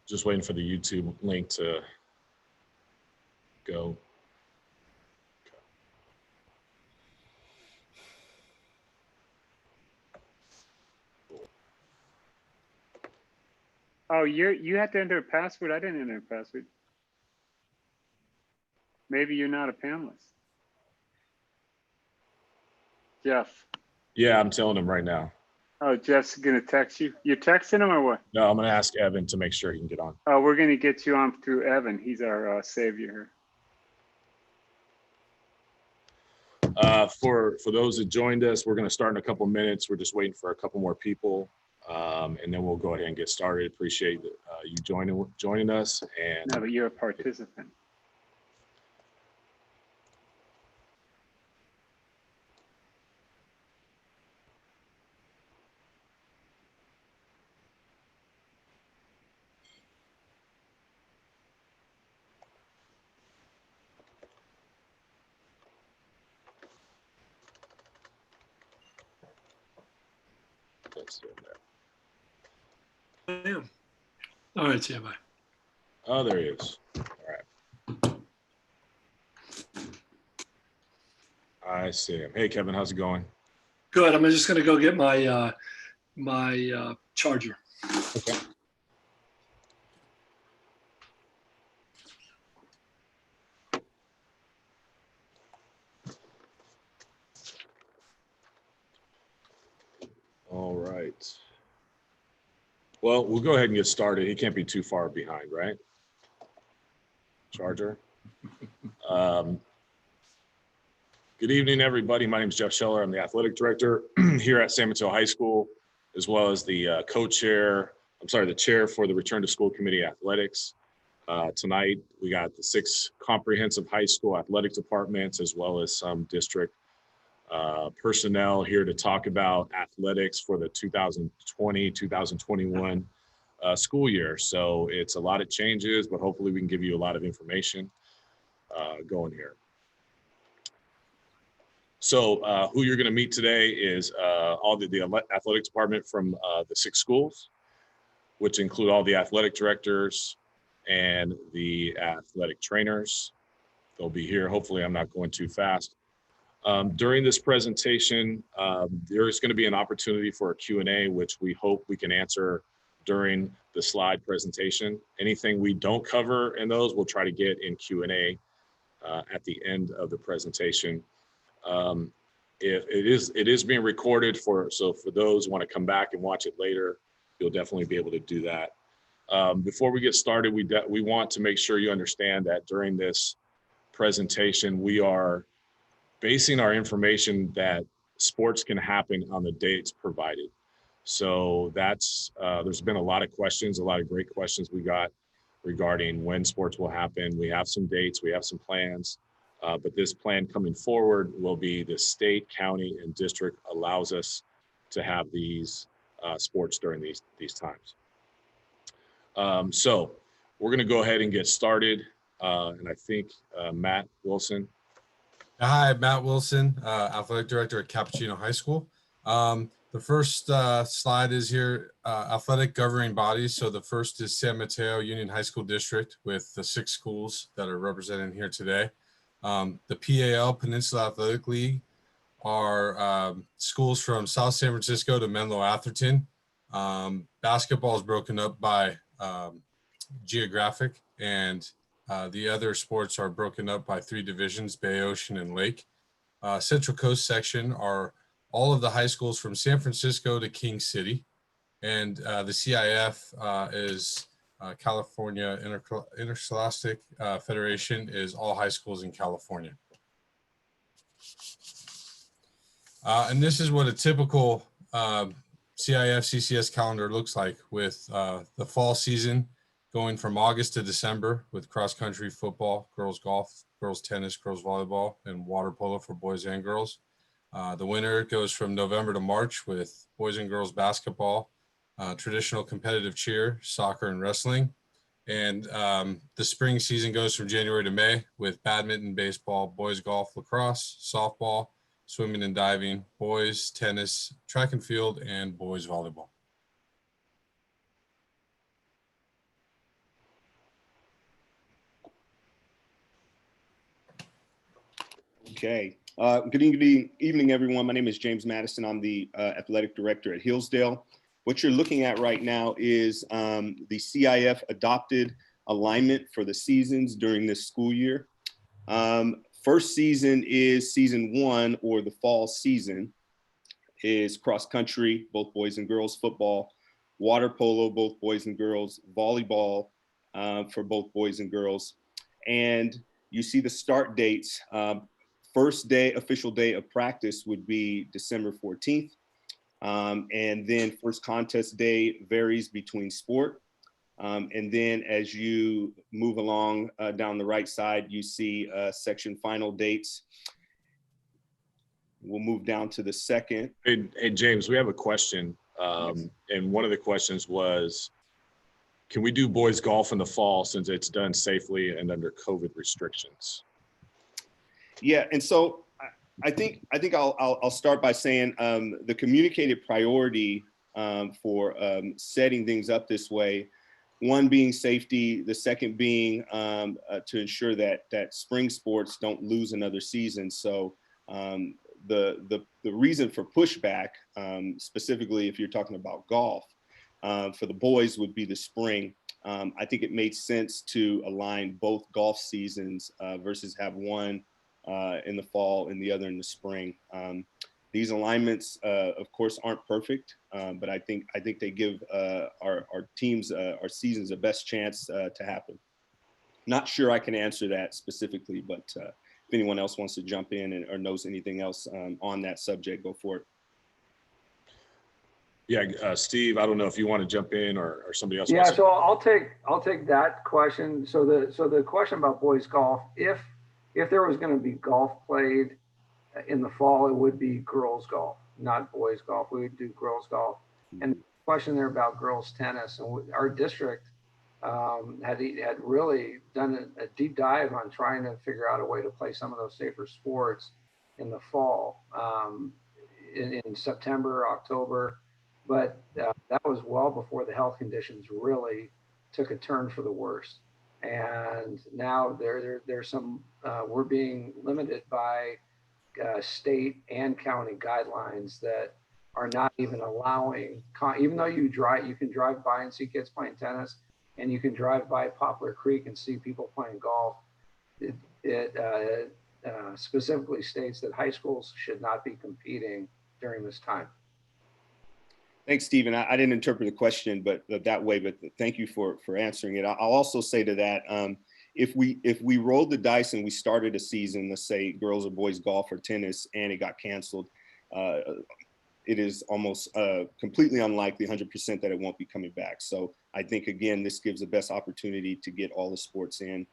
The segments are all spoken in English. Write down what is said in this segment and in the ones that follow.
Just waiting for the YouTube link to go. Oh, you had to enter a password. I didn't enter a password. Maybe you're not a panelist. Jeff. Yeah, I'm telling him right now. Oh, Jeff's gonna text you. You're texting him or what? No, I'm gonna ask Evan to make sure he can get on. Oh, we're gonna get you on through Evan. He's our savior here. For those that joined us, we're gonna start in a couple minutes. We're just waiting for a couple more people, and then we'll go ahead and get started. Appreciate you joining us. And No, but you're a participant. Yeah. All right, see you. Bye. Oh, there he is. All right. I see him. Hey, Kevin, how's it going? Good. I'm just going to go get my charger. Okay. All right. Well, we'll go ahead and get started. He can't be too far behind, right? Charger. Good evening, everybody. My name is Jeff Scheller. I'm the athletic director here at San Mateo High School, as well as the the chair for the Return to School Committee Athletics. Tonight, we got the 6 comprehensive high school athletic departments, as well as some district personnel here to talk about athletics for the 2020-2021 school year. So it's a lot of changes, but hopefully we can give you a lot of information going here. So who you're going to meet today is all the athletic department from the 6 schools, which include all the athletic directors and the athletic trainers. They'll be here. Hopefully I'm not going too fast. During this presentation, there is going to be an opportunity for a Q&A, which we hope we can answer during the slide presentation. Anything we don't cover in those, we'll try to get in Q&A at the end of the presentation. If it is being recorded so for those who want to come back and watch it later, you'll definitely be able to do that. Before we get started, we want to make sure you understand that during this presentation, we are basing our information that sports can happen on the dates provided. So that's, there's been a lot of questions, a lot of great questions we got regarding when sports will happen. We have some dates, we have some plans, but this plan coming forward will be the state, county, and district allows us to have these sports during these times. So we're gonna go ahead and get started. And I think Matt Wilson. Hi, Matt Wilson, athletic director at Cappuccino High School. The first slide is here, athletic governing bodies. So the first is San Mateo Union High School District with the 6 schools that are represented here today. The PAL, Peninsula Athletic League, are schools from South San Francisco to Menlo Atherton. Basketball is broken up by geographic, and the other sports are broken up by 3 divisions, Bay, Ocean, and Lake. Central Coast section are all of the high schools from San Francisco to King City. And the CIF is California Interscholastic Federation, is all high schools in California. And this is what a typical CIF CCS calendar looks like, with the fall season going from August to December with cross-country football, girls golf, girls tennis, girls volleyball, and water polo for boys and girls. The winter goes from November to March with boys and girls basketball, traditional competitive cheer, soccer, and wrestling. And the spring season goes from January to May with badminton, baseball, boys golf, lacrosse, softball, swimming and diving, boys tennis, track and field, and boys volleyball. Okay. Good evening, everyone. My name is James Madison. I'm the athletic director at Hillsdale. What you're looking at right now is the CIF adopted alignment for the seasons during this school year. First season is season 1, or the fall season, is cross country, both boys and girls, football, water polo, both boys and girls, volleyball for both boys and girls. And you see the start dates. First day, official day of practice would be December 14th. And then first contest day varies between sport. And then as you move along down the right side, you see section final dates. We'll move down to the second. Hey, James, we have a question. And one of the questions was, can we do boys golf in the fall since it's done safely and under COVID restrictions? Yeah, and so I think I'll start by saying the communicated priority for setting things up this way, one being safety, the second being to ensure that spring sports don't lose another season. So the reason for pushback, specifically if you're talking about golf, for the boys would be the spring. I think it made sense to align both golf seasons versus have one in the fall and the other in the spring. These alignments, of course, aren't perfect, but I think they give our teams, our seasons, the best chance to happen. Not sure I can answer that specifically, but if anyone else wants to jump in or knows anything else on that subject, go for it. Yeah, Steve, I don't know if you want to jump in or somebody else. Yeah, wants to. so I'll take that question. So the question about boys golf, if there was going to be golf played in the fall, it would be girls golf, not boys golf. We would do girls golf. And the question there about girls tennis, and our district had really done a deep dive on trying to figure out a way to play some of those safer sports in the fall, in September, October. But that was well before the health conditions really took a turn for the worse. And now there's some, we're being limited by state and county guidelines that are not even allowing, even though you can drive by and see kids playing tennis, and you can drive by Poplar Creek and see people playing golf. It specifically states that high schools should not be competing during this time. Thanks, Stephen. I didn't interpret the question, but that way. But thank you for answering it. I'll also say to that, if we rolled the dice and we started a season, let's say girls or boys golf or tennis, and it got canceled, it is almost completely unlikely, 100%, that it won't be coming back. So I think again, this gives the best opportunity to get all the sports in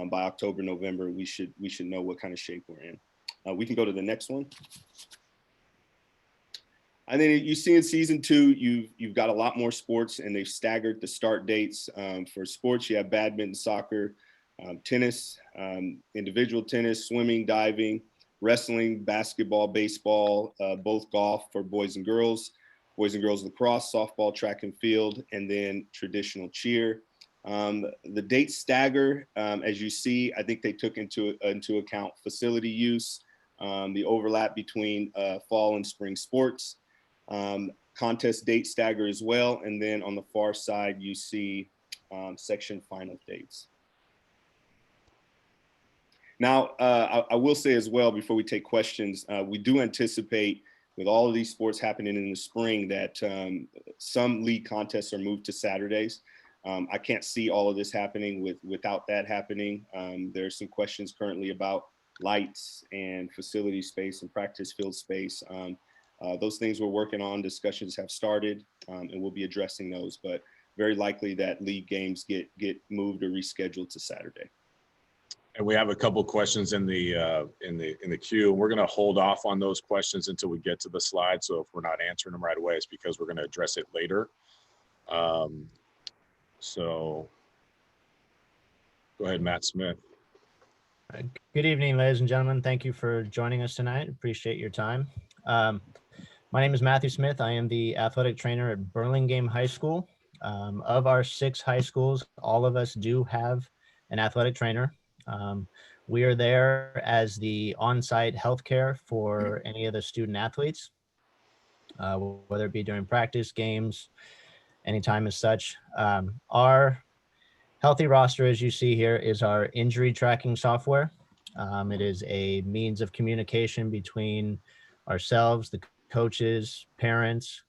by October, November. We should know what kind of shape we're in. We can go to the next one. And then you see in season 2, you've got a lot more sports, and they've staggered the start dates. For sports, you have badminton, soccer, tennis, individual tennis, swimming, diving, wrestling, basketball, baseball, both golf for boys and girls lacrosse, softball, track and field, and then traditional cheer. The dates stagger, as you see. I think they took into account facility use, the overlap between fall and spring sports. Contest date stagger as well. And then on the far side, you see section final dates. Now, I will say as well, before we take questions, we do anticipate with all of these sports happening in the spring that some league contests are moved to Saturdays. I can't see all of this happening without that happening. There's some questions currently about lights and facility space and practice field space. Those things we're working on, discussions have started, and we'll be addressing those, but very likely that league games get moved or rescheduled to Saturday. And we have a couple of questions in the queue. We're going to hold off on those questions until we get to the slide. So if we're not answering them right away, it's because we're going to address it later. So go ahead, Matt Smith. Good evening, ladies and gentlemen. Thank you for joining us tonight. Appreciate your time. My name is Matthew Smith. I am the athletic trainer at Burlingame High School. Of our 6 high schools, all of us do have an athletic trainer. We are there as the on-site healthcare for any of the student athletes, whether it be during practice, games, anytime as such. Our Healthy Roster, as you see here, is our injury tracking software. It is a means of communication between ourselves, the coaches, parents,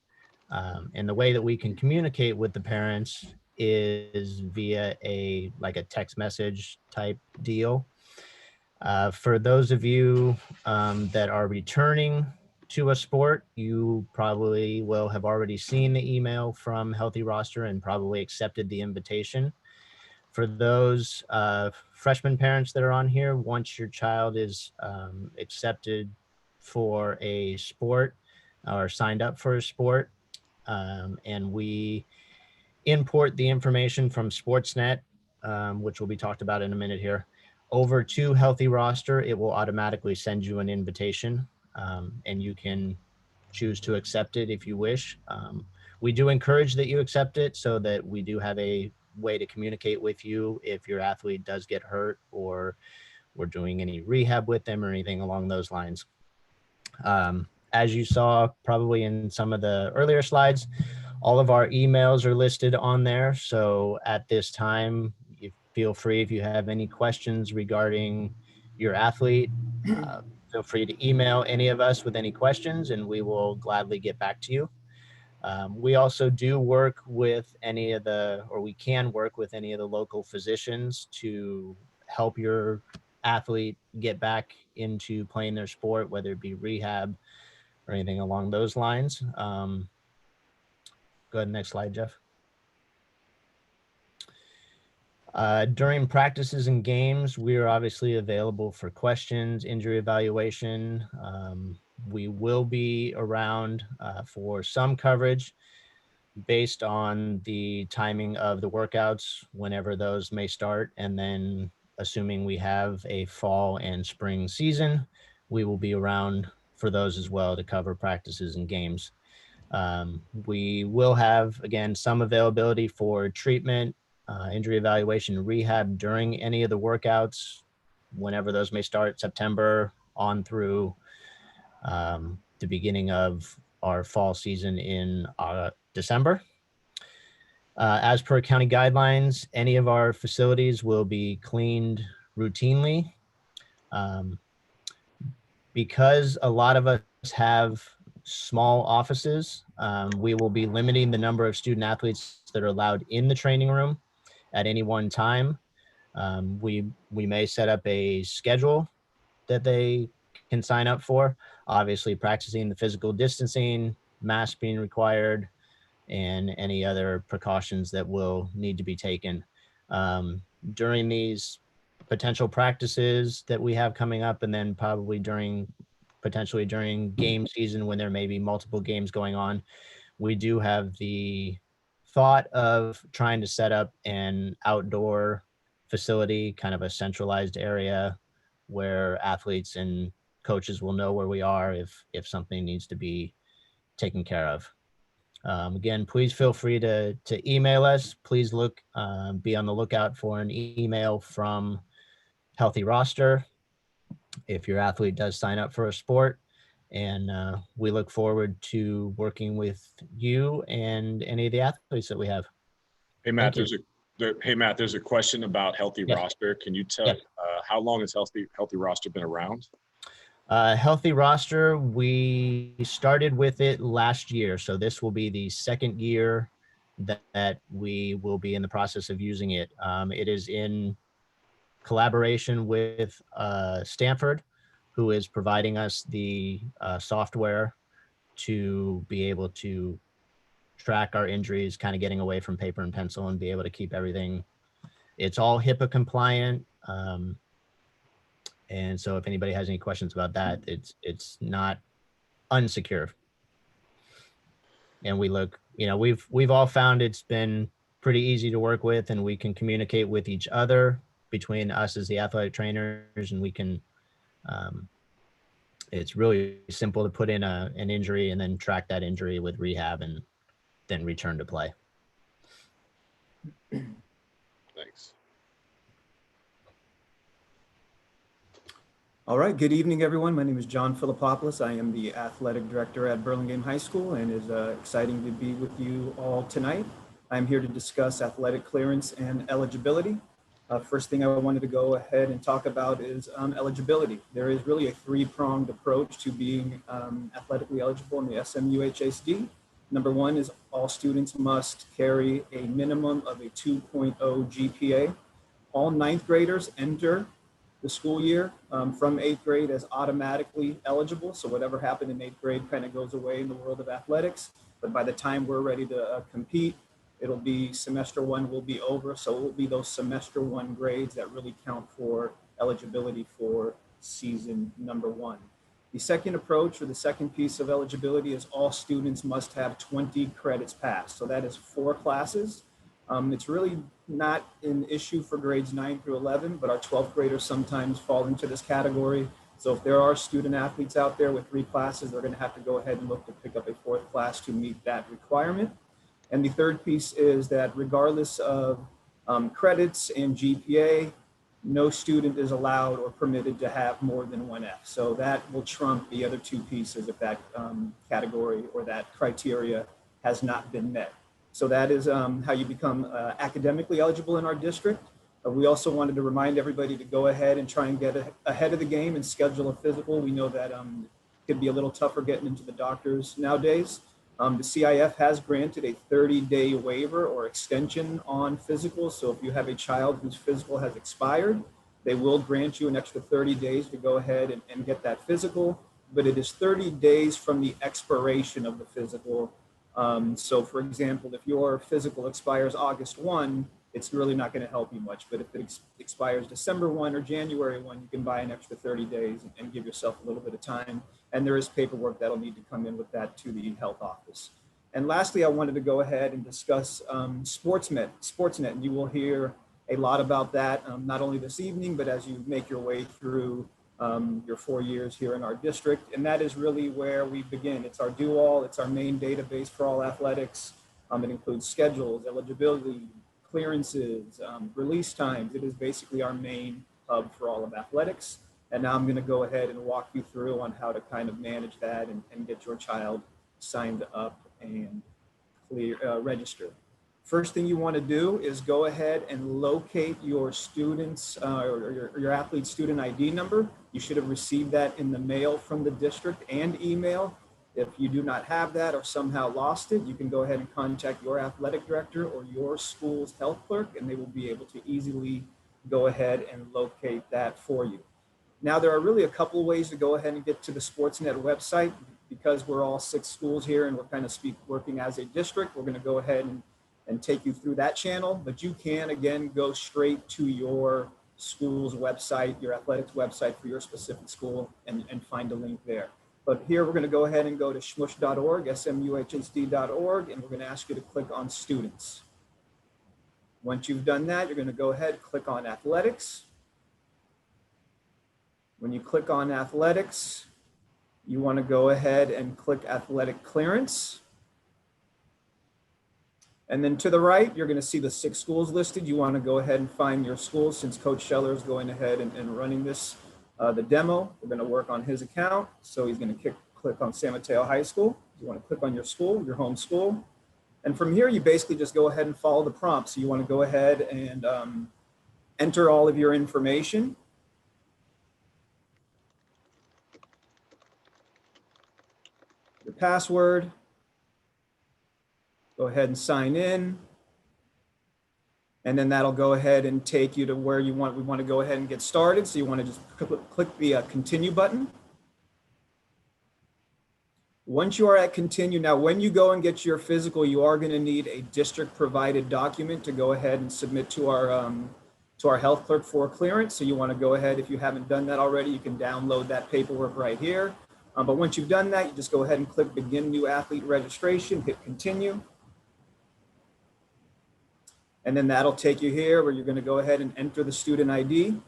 and the way that we can communicate with the parents is via a text message type deal. For those of you that are returning to a sport, you probably will have already seen the email from Healthy Roster and probably accepted the invitation. For those freshman parents that are on here, once your child is accepted for a sport or signed up for a sport, and we import the information from Sportsnet, which will be talked about in a minute here, over to Healthy Roster, it will automatically send you an invitation, and you can choose to accept it if you wish. We do encourage that you accept it so that we do have a way to communicate with you if your athlete does get hurt or we're doing any rehab with them or anything along those lines. As you saw probably in some of the earlier slides, all of our emails are listed on there. So at this time, you feel free if you have any questions regarding your athlete, feel free to email any of us with any questions and we will gladly get back to you. We also do work with we can work with any of the local physicians to help your athlete get back into playing their sport, whether it be rehab or anything along those lines. Go ahead, next slide, Jeff. During practices and games, we are obviously available for questions, injury evaluation. We will be around for some coverage based on the timing of the workouts, whenever those may start. And then assuming we have a fall and spring season, we will be around for those as well to cover practices and games. We will have, again, some availability for treatment, injury evaluation, rehab during any of the workouts, whenever those may start, September on through the beginning of our fall season in December. As per county guidelines, any of our facilities will be cleaned routinely. Because a lot of us have small offices, we will be limiting the number of student athletes that are allowed in the training room at any one time. We may set up a schedule that they can sign up for, obviously practicing the physical distancing, mask being required, and any other precautions that will need to be taken. During these potential practices that we have coming up, and then probably potentially during game season when there may be multiple games going on, we do have the thought of trying to set up an outdoor facility, kind of a centralized area where athletes and coaches will know where we are if something needs to be taken care of. Again, please feel free to email us. Please be on the lookout for an email from Healthy Roster if your athlete does sign up for a sport. And we look forward to working with you and any of the athletes that we have. Hey, Matt, Thank there's a question about Healthy Yes. Roster. Can you tell Yes. how long has Healthy Roster been around? Healthy Roster, we started with it last year. So this will be the second year that we will be in the process of using it. It is in collaboration with Stanford, who is providing us the software to be able to track our injuries, kind of getting away from paper and pencil and be able to keep everything. It's all HIPAA compliant. And so if anybody has any questions about that, it's not unsecure. And we've all found it's been pretty easy to work with, and we can communicate with each other between us as the athletic trainers, and we can, it's really simple to put in an injury and then track that injury with rehab and then return to play. Thanks. All right, good evening, everyone. My name is John Philippopoulos. I am the athletic director at Burlingame High School, and it is exciting to be with you all tonight. I'm here to discuss athletic clearance and eligibility. First thing I wanted to go ahead and talk about is eligibility. There is really a three-pronged approach to being athletically eligible in the SMU-HSD. Number one is all students must carry a minimum of a 2.0 GPA. All ninth graders enter the school year from eighth grade as automatically eligible. So whatever happened in eighth grade kind of goes away in the world of athletics. But by the time we're ready to compete, it'll be semester one will be over. So it will be those semester one grades that really count for eligibility for season number one. The second approach, or the second piece of eligibility, is all students must have 20 credits passed. So that is 4 classes. It's really not an issue for grades 9 through 11, but our 12th graders sometimes fall into this category. So if there are student athletes out there with 3 classes, they're going to have to go ahead and look to pick up a 4th class to meet that requirement. And the third piece is that regardless of credits and GPA, no student is allowed or permitted to have more than 1 F. So that will trump the other 2 pieces if that category or that criteria has not been met. So that is how you become academically eligible in our district. We also wanted to remind everybody to go ahead and try and get ahead of the game and schedule a physical. We know that it could be a little tougher getting into the doctors nowadays. The CIF has granted a 30-day waiver or extension on physicals. So if you have a child whose physical has expired, they will grant you an extra 30 days to go ahead and get that physical. But it is 30 days from the expiration of the physical. So for example, if your physical expires August 1, it's really not going to help you much. But if it expires December 1 or January 1, you can buy an extra 30 days and give yourself a little bit of time. And there is paperwork that'll need to come in with that to the health office. And lastly, I wanted to go ahead and discuss Sportsnet. And you will hear a lot about that, not only this evening, but as you make your way through your 4 years here in our district. And that is really where we begin. It's our do-all, it's our main database for all athletics. It includes schedules, eligibility, clearances, release times. It is basically our main hub for all of athletics. And now I'm going to go ahead and walk you through on how to kind of manage that and get your child signed up and registered. First thing you want to do is go ahead and locate your student's or your athlete's student ID number. You should have received that in the mail from the district and email. If you do not have that or somehow lost it, you can go ahead and contact your athletic director or your school's health clerk, and they will be able to easily go ahead and locate that for you. Now, there are really a couple of ways to go ahead and get to the Sportsnet website. Because we're all 6 schools here and we're kind of working as a district, we're going to go ahead and take you through that channel. But you can, again, go straight to your school's website, your athletics website for your specific school and find a link there. But here we're going to go ahead and go to shmush.org, smuhsd.org, and we're going to ask you to click on students. Once you've done that, you're going to go ahead and click on athletics. When you click on athletics, you want to go ahead and click athletic clearance. And then to the right, you're going to see the 6 schools listed. You want to go ahead and find your school since Coach Scheller is going ahead and running this, the demo. We're going to work on his account. So he's going to click on San Mateo High School. You want to click on your school, your home school. And from here, you basically just go ahead and follow the prompts. So you want to go ahead and enter all of your information. Your password. Go ahead and sign in. And then that'll go ahead and take you to where we want to go ahead and get started. So you want to just click the continue button. Once you are at continue, now when you go and get your physical, you are going to need a district provided document to go ahead and submit to our health clerk for clearance. So you want to go ahead, if you haven't done that already, you can download that paperwork right here. But once you've done that, you just go ahead and click begin new athlete registration, hit continue. And then that'll take you here where you're going to go ahead and enter the student ID,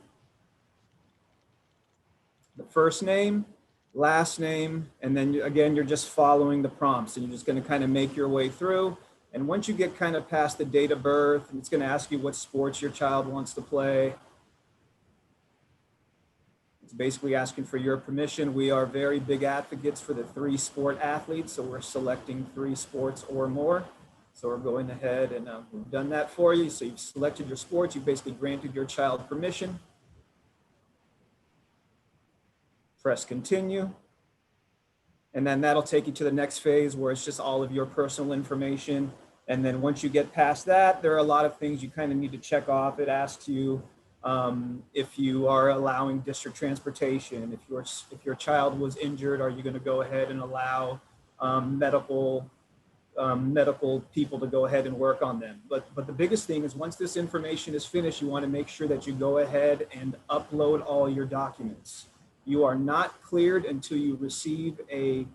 the first name, last name, and then again, you're just following the prompts and you're just going to kind of make your way through. And once you get kind of past the date of birth, it's going to ask you what sports your child wants to play. It's basically asking for your permission. We are very big advocates for the 3-sport athletes, so we're selecting 3 sports or more. So we're going ahead and we've done that for you. So you've selected your sports, you've basically granted your child permission. Press continue. And then that'll take you to the next phase where it's just all of your personal information. And then once you get past that, there are a lot of things you kind of need to check off. It asks you if you are allowing district transportation, if your child was injured, are you going to go ahead and allow medical people to go ahead and work on them. But the biggest thing is once this information is finished, you want to make sure that you go ahead and upload all your documents. You are not cleared until you receive a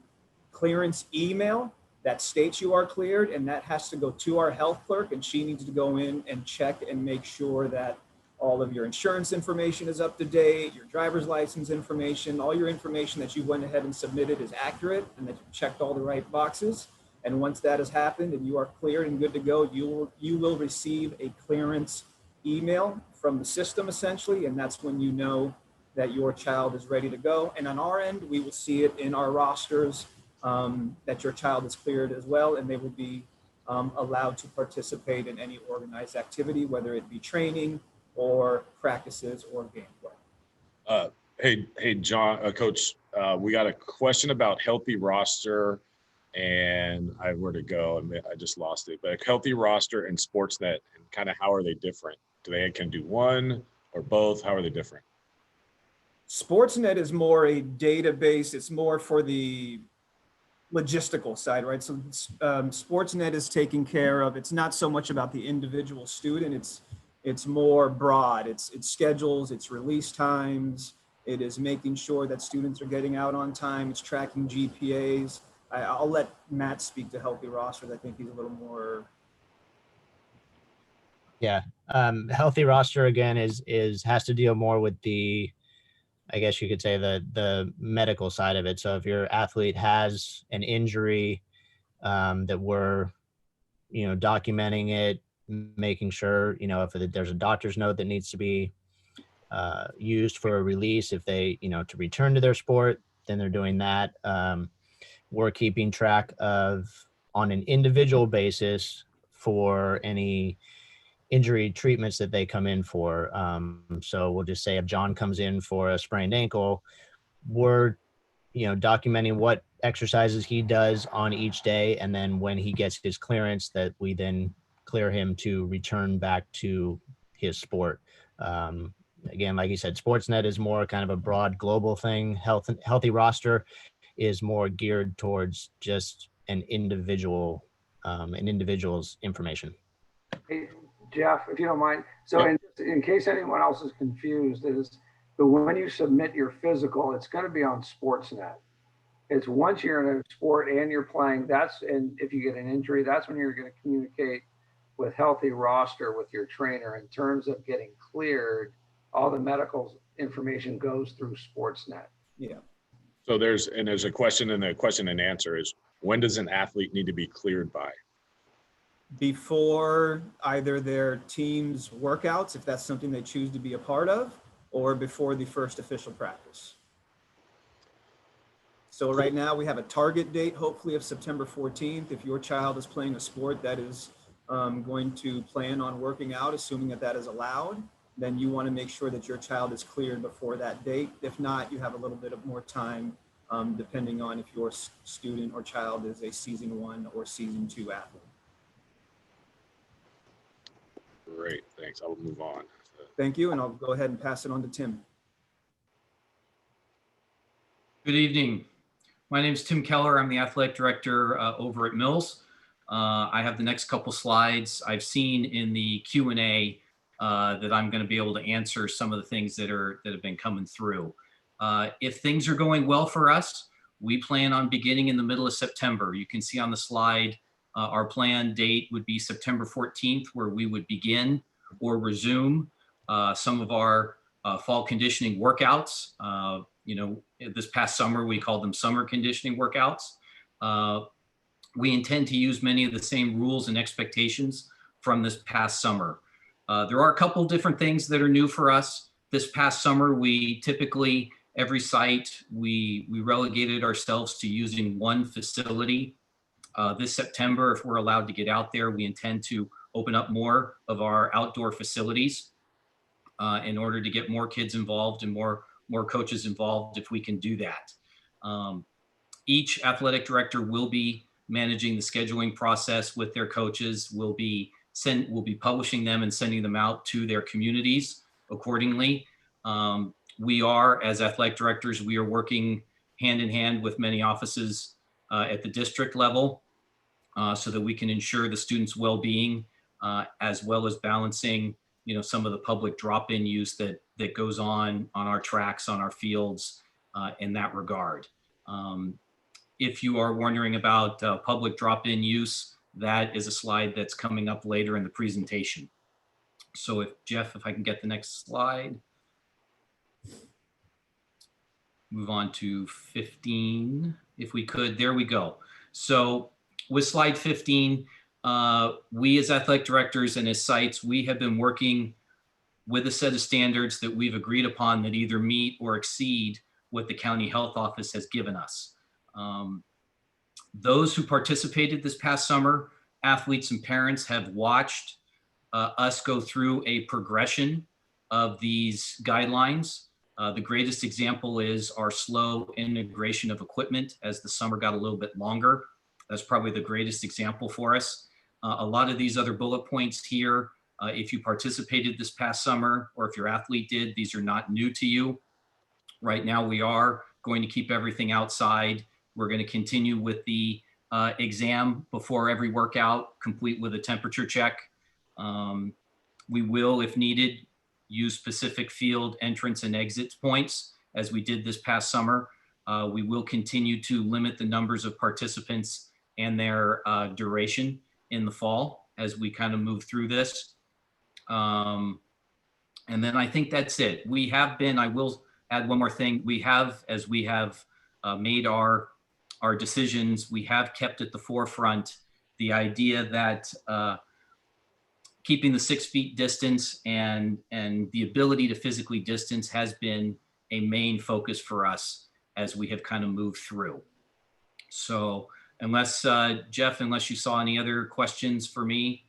clearance email that states you are cleared, and that has to go to our health clerk, and she needs to go in and check and make sure that all of your insurance information is up to date, your driver's license information, all your information that you went ahead and submitted is accurate and that you checked all the right boxes. And once that has happened and you are cleared and good to go, you will receive a clearance email from the system essentially, and that's when you know that your child is ready to go. And on our end, we will see it in our rosters that your child is cleared as well, and they will be allowed to participate in any organized activity, whether it be training or practices or gameplay. Hey, John, Coach, we got a question about healthy roster, and where to go, and I just lost it. But a healthy roster and Sportsnet, and kind of how are they different? Do they can do one or both? How are they different? Sportsnet is more a database. It's more for the logistical side, right? So Sportsnet is taking care of, it's not so much about the individual student. It's more broad. It's schedules, it's release times. It is making sure that students are getting out on time. It's tracking GPAs. I'll let Matt speak to Healthy Rosters. I think he's a little more. Yeah. Healthy roster again has to deal more with the, I guess you could say the medical side of it. So if your athlete has an injury, that we're, documenting it, making sure, if there's a doctor's note that needs to be used for a release, if they, to return to their sport, then they're doing that. We're keeping track of on an individual basis for any injury treatments that they come in for. So we'll just say if John comes in for a sprained ankle, we're, documenting what exercises he does on each day. And then when he gets his clearance, that we then clear him to return back to his sport. Again, like you said, Sportsnet is more kind of a broad global thing. Healthy roster is more geared towards just an individual's information. Hey, Jeff, if you don't mind. So in case anyone else is confused, but when you submit your physical, it's going to be on Sportsnet. It's once you're in a sport and you're playing, and if you get an injury, that's when you're going to communicate with Healthy Roster with your trainer in terms of getting cleared. All the medical information goes through Sportsnet. Yeah. So there's a question, and the question and answer is, when does an athlete need to be cleared by? Before either their team's workouts, if that's something they choose to be a part of, or before the first official practice. So right now we have a target date, hopefully of September 14th. If your child is playing a sport that is going to plan on working out, assuming that is allowed, then you want to make sure that your child is cleared before that date. If not, you have a little bit of more time, depending on if your student or child is a season 1 or season 2 athlete. Great, thanks. I will move on. Thank you, and I'll go ahead and pass it on to Tim. Good evening. My name is Tim Keller. I'm the athletic director over at Mills. I have the next couple slides I've seen in the Q&A that I'm going to be able to answer some of the things that have been coming through. If things are going well for us, we plan on beginning in the middle of September. You can see on the slide, our planned date would be September 14th, where we would begin or resume some of our fall conditioning workouts. This past summer, we called them summer conditioning workouts. We intend to use many of the same rules and expectations from this past summer. There are a couple different things that are new for us. This past summer, we typically every site, we relegated ourselves to using one facility. This September, if we're allowed to get out there, we intend to open up more of our outdoor facilities in order to get more kids involved and more coaches involved if we can do that. Each athletic director will be managing the scheduling process with their coaches. We'll be publishing them and sending them out to their communities accordingly. We are, as athletic directors, we are working hand in hand with many offices at the district level so that we can ensure the students' well-being as well as balancing, some of the public drop-in use that goes on our tracks, on our fields in that regard. If you are wondering about public drop-in use, that is a slide that's coming up later in the presentation. So Jeff, if I can get the next slide. Move on to 15, if we could. There we go. So with slide 15, we as athletic directors and as sites, we have been working with a set of standards that we've agreed upon that either meet or exceed what the county health office has given us. Those who participated this past summer, athletes and parents, have watched us go through a progression of these guidelines. The greatest example is our slow integration of equipment as the summer got a little bit longer. That's probably the greatest example for us. A lot of these other bullet points here, if you participated this past summer or if your athlete did, these are not new to you. Right now, we are going to keep everything outside. We're going to continue with the exam before every workout, complete with a temperature check. We will, if needed, use specific field entrance and exit points as we did this past summer. We will continue to limit the numbers of participants and their duration in the fall as we kind of move through this. And then I think that's it. We have been, I will add one more thing. We have, as we have made our decisions, we have kept at the forefront the idea that keeping the 6 feet distance and the ability to physically distance has been a main focus for us as we have kind of moved through. So unless, Jeff, unless you saw any other questions for me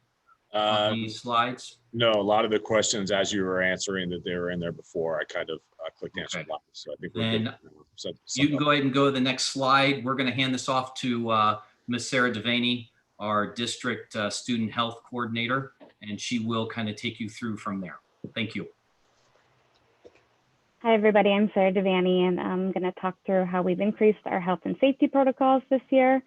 on these slides? No, a lot of the questions as you were answering that they were in there before, I kind of clicked answer live. So I think we're Then good. you can go ahead and go to the next slide. We're going to hand this off to Ms. Sarah Devaney, our district student health coordinator, and she will kind of take you through from there. Thank you. Hi, everybody. I'm Sarah Devaney, and I'm going to talk through how we've increased our health and safety protocols this year.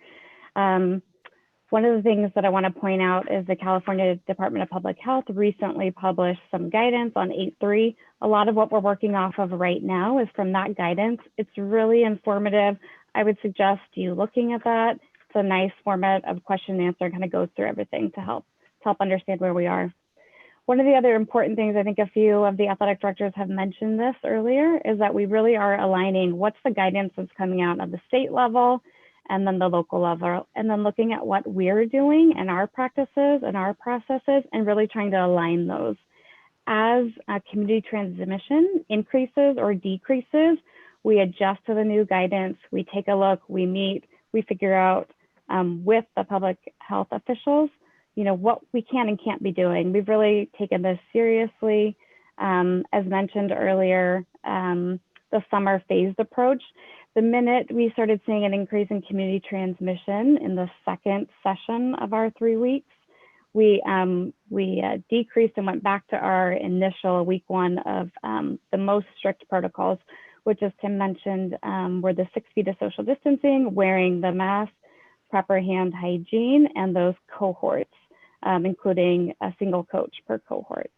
One of the things that I want to point out is the California Department of Public Health recently published some guidance on 8.3. A lot of what we're working off of right now is from that guidance. It's really informative. I would suggest you looking at that. It's a nice format of question and answer, kind of goes through everything to help understand where we are. One of the other important things, I think a few of the athletic directors have mentioned this earlier, is that we really are aligning what's the guidance that's coming out of the state level and then the local level, and then looking at what we're doing and our practices and our processes and really trying to align those. As community transmission increases or decreases, we adjust to the new guidance, we take a look, we meet, we figure out with the public health officials, what we can and can't be doing. We've really taken this seriously. As mentioned earlier, the summer phased approach. The minute we started seeing an increase in community transmission in the second session of our 3 weeks, we decreased and went back to our initial week 1 of the most strict protocols, which, as Tim mentioned, were the 6 feet of social distancing, wearing the mask, proper hand hygiene, and those cohorts, including a single coach per cohort.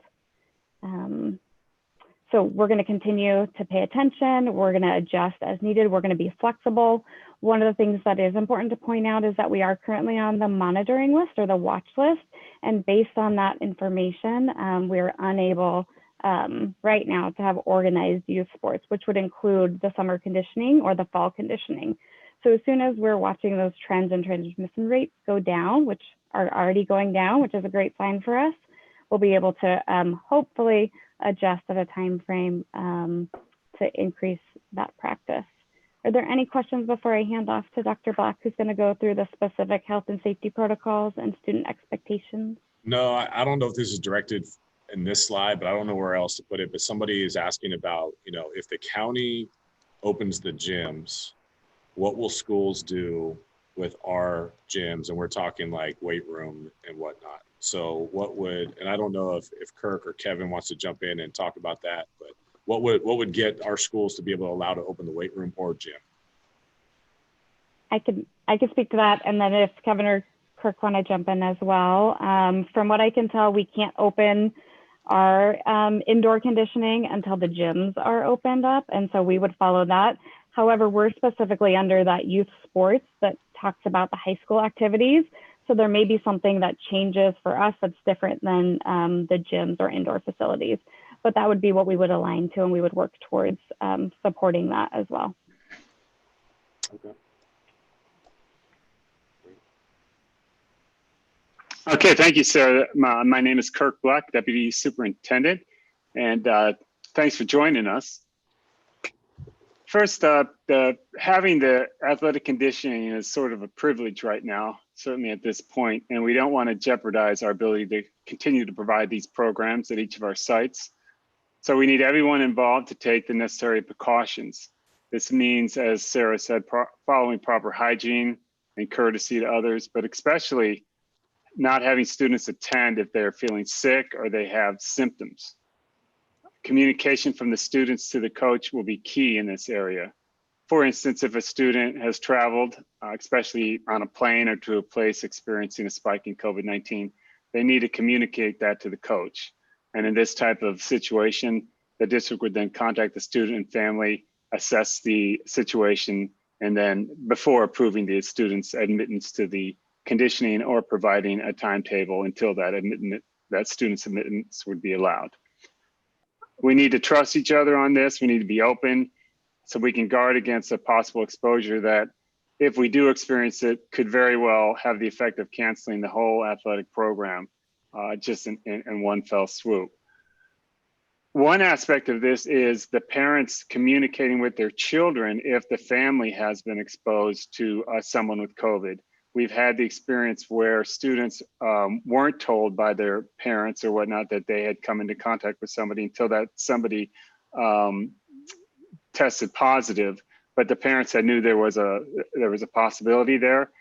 So we're going to continue to pay attention. We're going to adjust as needed. We're going to be flexible. One of the things that is important to point out is that we are currently on the monitoring list or the watch list. And based on that information, we're unable right now to have organized youth sports, which would include the summer conditioning or the fall conditioning. So as soon as we're watching those trends and transmission rates go down, which are already going down, which is a great sign for us, we'll be able to hopefully adjust at a time frame to increase that practice. Are there any questions before I hand off to Dr. Black, who's going to go through the specific health and safety protocols and student expectations? No, I don't know if this is directed in this slide, but I don't know where else to put it. But somebody is asking about, if the county opens the gyms, what will schools do with our gyms? And we're talking like weight room and whatnot. So and I don't know if Kirk or Kevin wants to jump in and talk about that, but what would get our schools to be able to allow to open the weight room or gym? I could speak to that, and then if Kevin or Kirk want to jump in as well. From what I can tell, we can't open our indoor conditioning until the gyms are opened up, and so we would follow that. However, we're specifically under that youth sports that talks about the high school activities, so there may be something that changes for us that's different than the gyms or indoor facilities, but that would be what we would align to, and we would work towards supporting that as well. Okay. Okay, thank you, Sarah. My name is Kirk Black, Deputy Superintendent, and thanks for joining us. First, having the athletic conditioning is sort of a privilege right now, certainly at this point, and we don't want to jeopardize our ability to continue to provide these programs at each of our sites. So we need everyone involved to take the necessary precautions. This means, as Sarah said, following proper hygiene and courtesy to others, but especially not having students attend if they're feeling sick or they have symptoms. Communication from the students to the coach will be key in this area. For instance, if a student has traveled, especially on a plane or to a place experiencing a spike in COVID-19, they need to communicate that to the coach. And in this type of situation, the district would then contact the student and family, assess the situation, and then before approving the student's admittance to the conditioning or providing a timetable until that student's admittance would be allowed. We need to trust each other on this. We need to be open so we can guard against a possible exposure that, if we do experience it, could very well have the effect of canceling the whole athletic program just in one fell swoop. One aspect of this is the parents communicating with their children if the family has been exposed to someone with COVID. We've had the experience where students weren't told by their parents or whatnot that they had come into contact with somebody until that somebody tested positive, but the parents had knew there was a possibility there.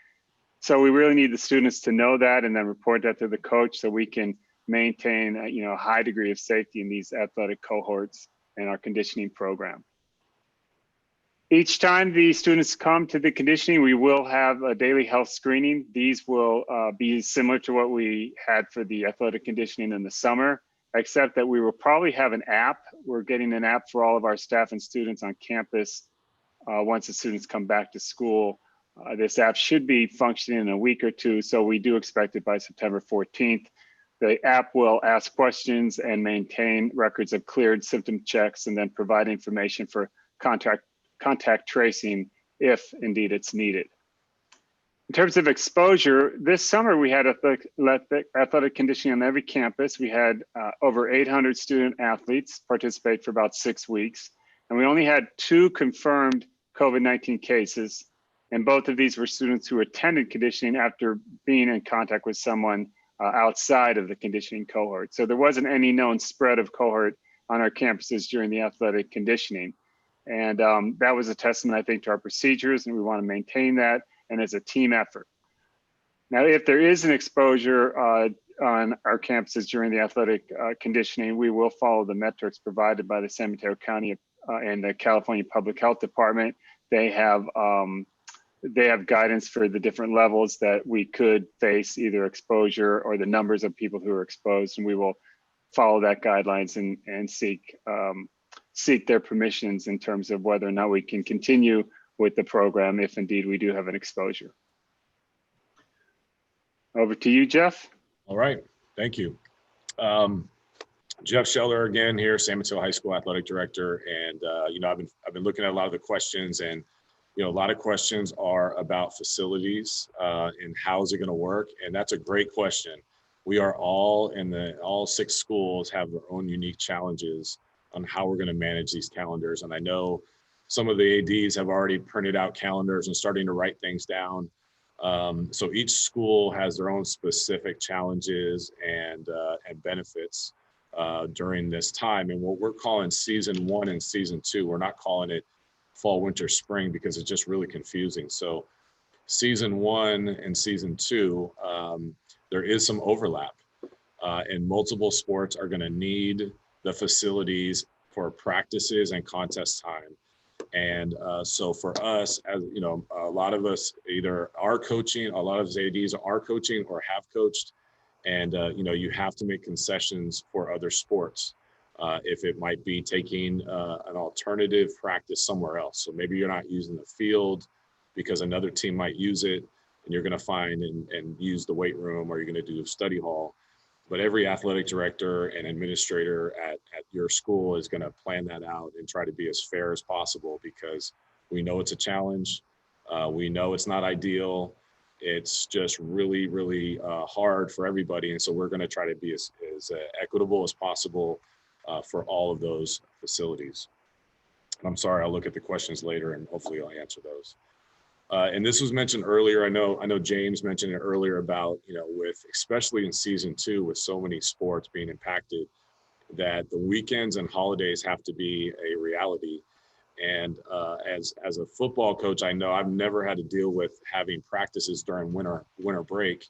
So we really need the students to know that and then report that to the coach so we can maintain a high degree of safety in these athletic cohorts and our conditioning program. Each time the students come to the conditioning, we will have a daily health screening. These will be similar to what we had for the athletic conditioning in the summer, except that we will probably have an app. We're getting an app for all of our staff and students on campus once the students come back to school. This app should be functioning in a week or two, so we do expect it by September 14th. The app will ask questions and maintain records of cleared symptom checks and then provide information for contact tracing if indeed it's needed. In terms of exposure, this summer we had athletic conditioning on every campus. We had over 800 student athletes participate for about 6 weeks, and we only had 2 confirmed COVID-19 cases, and both of these were students who attended conditioning after being in contact with someone outside of the conditioning cohort. So there wasn't any known spread of cohort on our campuses during the athletic conditioning. And that was a testament, I think, to our procedures, and we want to maintain that, and as a team effort. Now, if there is an exposure on our campuses during the athletic conditioning, we will follow the metrics provided by the San Mateo County and the California Public Health Department. They have guidance for the different levels that we could face either exposure or the numbers of people who are exposed, and we will follow that guidelines and seek their permissions in terms of whether or not we can continue with the program if indeed we do have an exposure. Over to you, Jeff. All right, thank you. Jeff Scheller again here, San Mateo High School Athletic Director, and I've been looking at a lot of the questions, and a lot of questions are about facilities and how is it going to work, and that's a great question. We are all 6 schools have their own unique challenges on how we're going to manage these calendars, and I know some of the ADs have already printed out calendars and starting to write things down. So each school has their own specific challenges and benefits during this time. And what we're calling season 1 and season 2, we're not calling it fall, winter, spring, because it's just really confusing. So season 1 and season 2, there is some overlap, and multiple sports are going to need the facilities for practices and contest time. And so for us, as you know, a lot of us either are coaching, a lot of us ADs are coaching or have coached, and you know, you have to make concessions for other sports if it might be taking an alternative practice somewhere else. So maybe you're not using the field because another team might use it, and you're going to find and use the weight room, or you're going to do a study hall. But every athletic director and administrator at your school is going to plan that out and try to be as fair as possible, because we know it's a challenge. We know it's not ideal. It's just really, really hard for everybody. And so we're going to try to be as equitable as possible for all of those facilities. And I'm sorry, I'll look at the questions later and hopefully I'll answer those. And this was mentioned earlier. I know James mentioned it earlier about, you know, with especially in season 2, with so many sports being impacted, that the weekends and holidays have to be a reality. And as a football coach, I know I've never had to deal with having practices during winter break,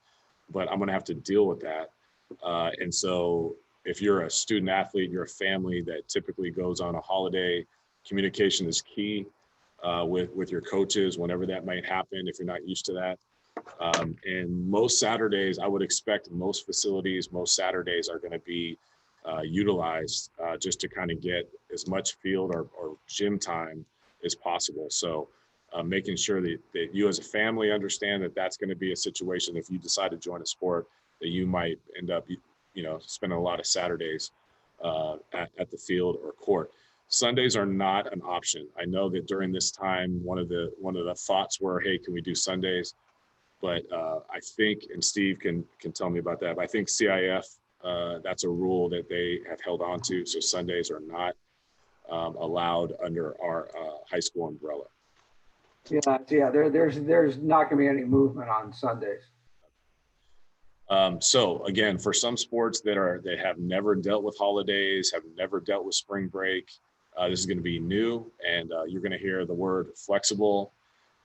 but I'm going to have to deal with that. And so if you're a student athlete, you're a family that typically goes on a holiday, communication is key. With your coaches, whenever that might happen, if you're not used to that. And most Saturdays, I would expect most facilities, most Saturdays are going to be utilized just to kind of get as much field or gym time as possible. So making sure that you as a family understand that that's going to be a situation if you decide to join a sport, that you might end up, you know, spending a lot of Saturdays at the field or court. Sundays are not an option. I know that during this time, one of the thoughts were, hey, can we do Sundays? But I think, and Steve can tell me about that, but I think CIF, that's a rule that they have held on to. So Sundays are not allowed under our high school umbrella. Yeah. There's not going to be any movement on Sundays. So again, for some sports that have never dealt with holidays, have never dealt with spring break, this is going to be new, and you're going to hear the word flexible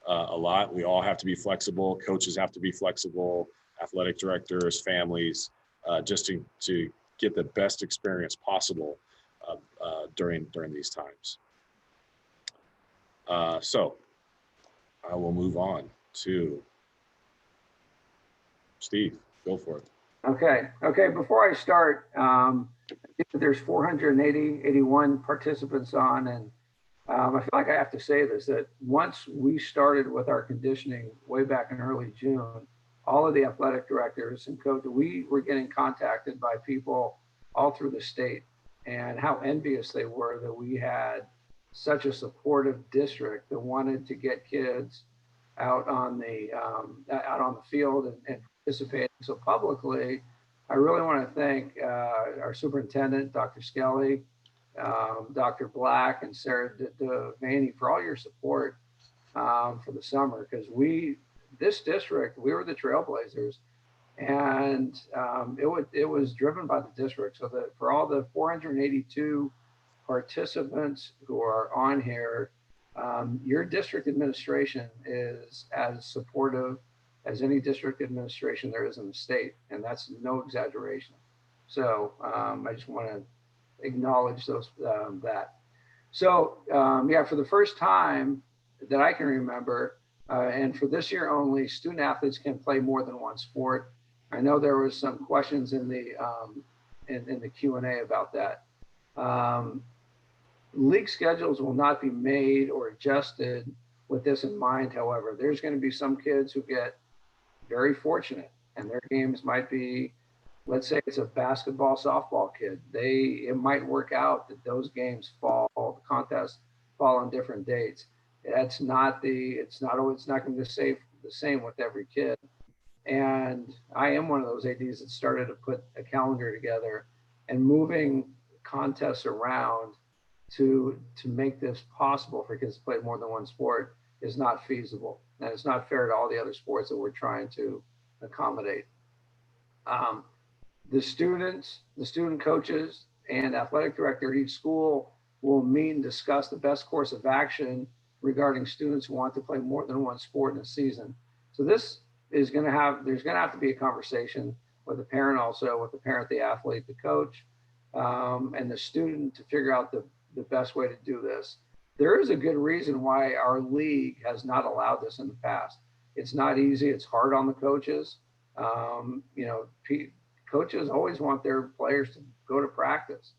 a lot. We all have to be flexible. Coaches have to be flexible, athletic directors, families, just to get the best experience possible during these times. So I will move on to Steve. Go for it. Okay. Before I start, there's 81 participants on, and I feel like I have to say this, that once we started with our conditioning way back in early June, all of the athletic directors and coaches, we were getting contacted by people all through the state, and how envious they were that we had such a supportive district that wanted to get kids out on the field and participating so publicly. I really want to thank our superintendent, Dr. Skelly, Dr. Black, and Sarah Devaney for all your support for the summer, because this district, we were the trailblazers, and it was driven by the district. So that for all the 482 participants who are on here, your district administration is as supportive as any district administration there is in the state, and that's no exaggeration. So I just want to acknowledge that. So for the first time that I can remember, and for this year only, student athletes can play more than one sport. I know there was some questions in the Q&A about that. League schedules will not be made or adjusted with this in mind. However, there's going to be some kids who get very fortunate, and their games might be, let's say it's a basketball, softball kid. It might work out that those games the contests fall on different dates. It's not always not going to be the same with every kid. And I am one of those ADs that started to put a calendar together, and moving contests around to make this possible for kids to play more than one sport is not feasible. And it's not fair to all the other sports that we're trying to accommodate. The students, the student coaches, and athletic director at each school will meet and discuss the best course of action regarding students who want to play more than one sport in a season. So this is going to have, there's going to have to be a conversation with the parent also, with the parent, the athlete, the coach, and the student to figure out the best way to do this. There is a good reason why our league has not allowed this in the past. It's not easy. It's hard on the coaches. Coaches always want their players to go to practice.